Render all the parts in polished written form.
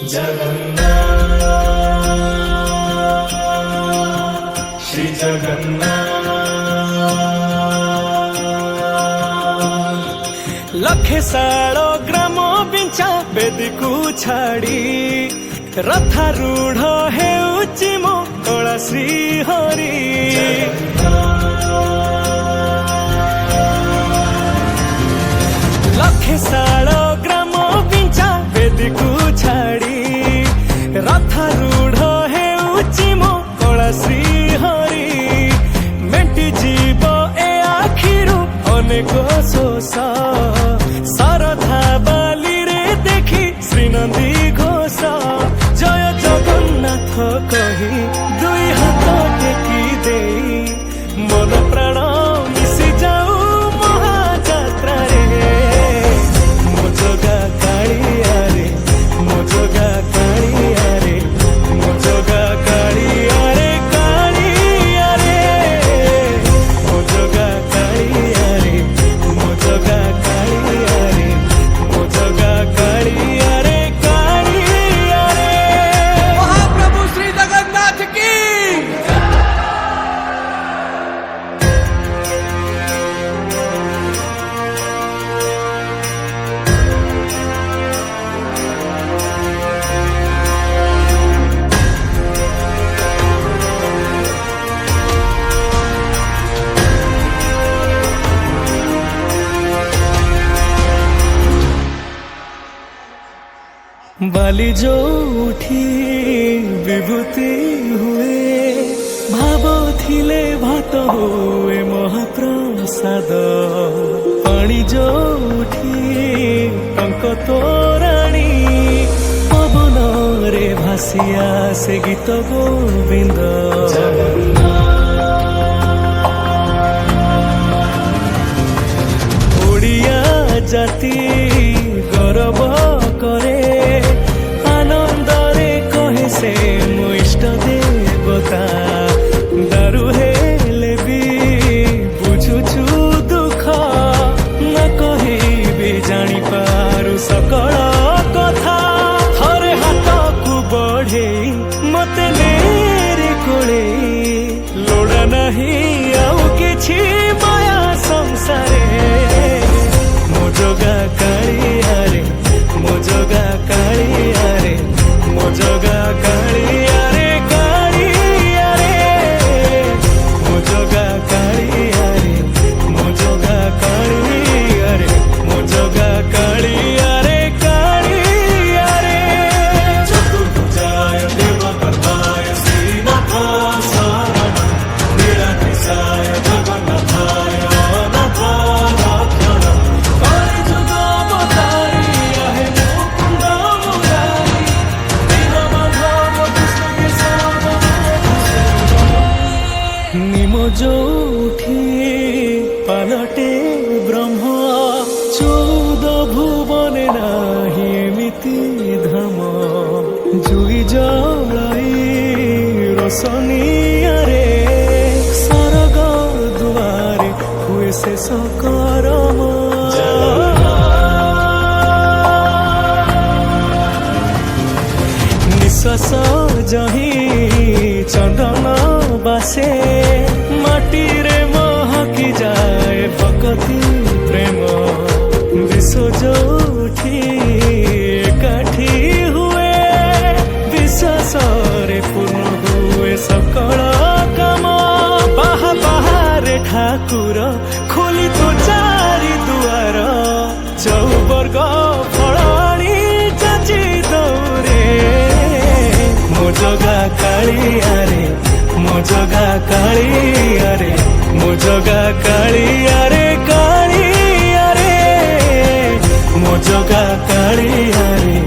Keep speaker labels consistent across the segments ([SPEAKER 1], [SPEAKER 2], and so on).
[SPEAKER 1] जगन्नाथ श्री जगन्नाथ।
[SPEAKER 2] लखे सालो ग्राम बिंचा बेदीकू छाड़ी रथारूढ़ हेउची मो कला श्री हरि। लखे सालो ग्राम बिंचा बेदीकू छाड़ी रथारूढ़ हेउची मो कला श्री हरि। मेंटी जीव ए आखिरु अनेक शोष सरधा बाली रे देखी श्रीनंदी घोष। जय जगन्नाथ कही दुई हाथ टेकी दे मन प्राण मिशि जाऊ महाजात्रा रे। मो जगा कालिया रे मो जगा कालिया रे मो जगा कालिया रे कालिया रे मो जगा कालिया रे मो जगा कालिया रे मो जगा कालिया रे कालिया रे।
[SPEAKER 3] महाप्रभु श्री जगन्नाथ की
[SPEAKER 2] बाली जो उठी विभूति हुए भाव थिले भात हुए महाप्रसाद। पानी जो उठी टंक तोराणी पवन रे भासिया से गीत गोविंद। ओडिया जाति गौरव करे आनंदरे कहे से मो इष्ट देवता। दारु हेले भी बुझुछु दुख न कहिबे जानी पारु सकल कथा। थरे हाथ को बढ़े मते नेरे कोले लोड़ा नहीं आउ किछि माया संसारे। मो जगा कालिया रे मो जगा कालिया रे मो जगा कालिया रे कालिया रे मो जगा कालिया रे मो जगा कालिया रे मो जगा कालिया रे कालिया रे। चतुर्भुजाय देवव्रताय श्रीनाथाय शरणं नीलाद्रिसाय जगन्नाथाय अनाथाय रक्षणं। कलिजुग अवतारी आहे मुकुन्द मुरारी दीनबन्धु कृष्ण केशव। निमो जोठी पालटे ब्रह्म चौद भुवने नाही एमिति धाम। जुई जलाई रोशनिया रे सरग दुआरे हुए से सकरम। निश्वास जही चंदन बासे माटी रे महकी जाए भक्ति प्रेम। विश्व जोठी एकाठी हुए विश्वास रे पूर्ण हुए सकल काम। बाहा बाहारे ठाकुर खोली तो चारि दुआर चौवर्ग फलाणी जाची दौरे। मो जगा कालिया रे मो जगा कालिया रे मो जगा कालिया रे कालिया रे मो जगा कालिया रे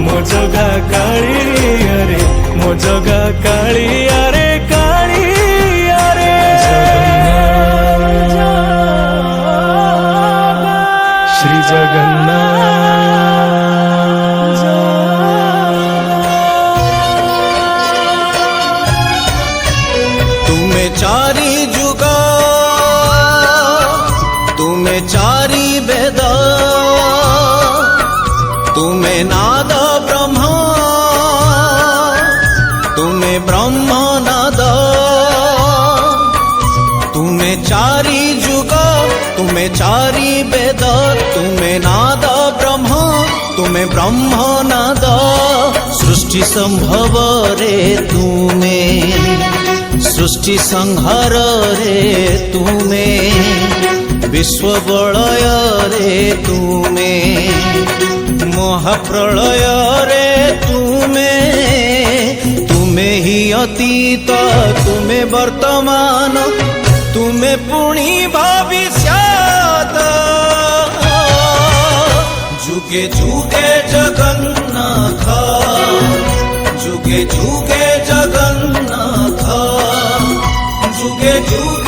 [SPEAKER 2] मो जगा कालिया रे मो जगा कालिया रे कालिया रे। श्री जगन्नाथ।
[SPEAKER 3] तुम्हें चारि जुग तुम्हें चारि वेद तुम्हें नाद ब्रह्म तुमे ब्रह्मनाद सृष्टि संभव रे तुमे सृष्टि संहार रे तुमे विश्व बलय रे तुमे महाप्रलय रे तुमे तुमे ही अतीत तुमे वर्तमान तुमे पुणी भविष्यत जुगे जुगे जगन्नाथ जुगे जुगे जगन्नाथ जुगे जुगे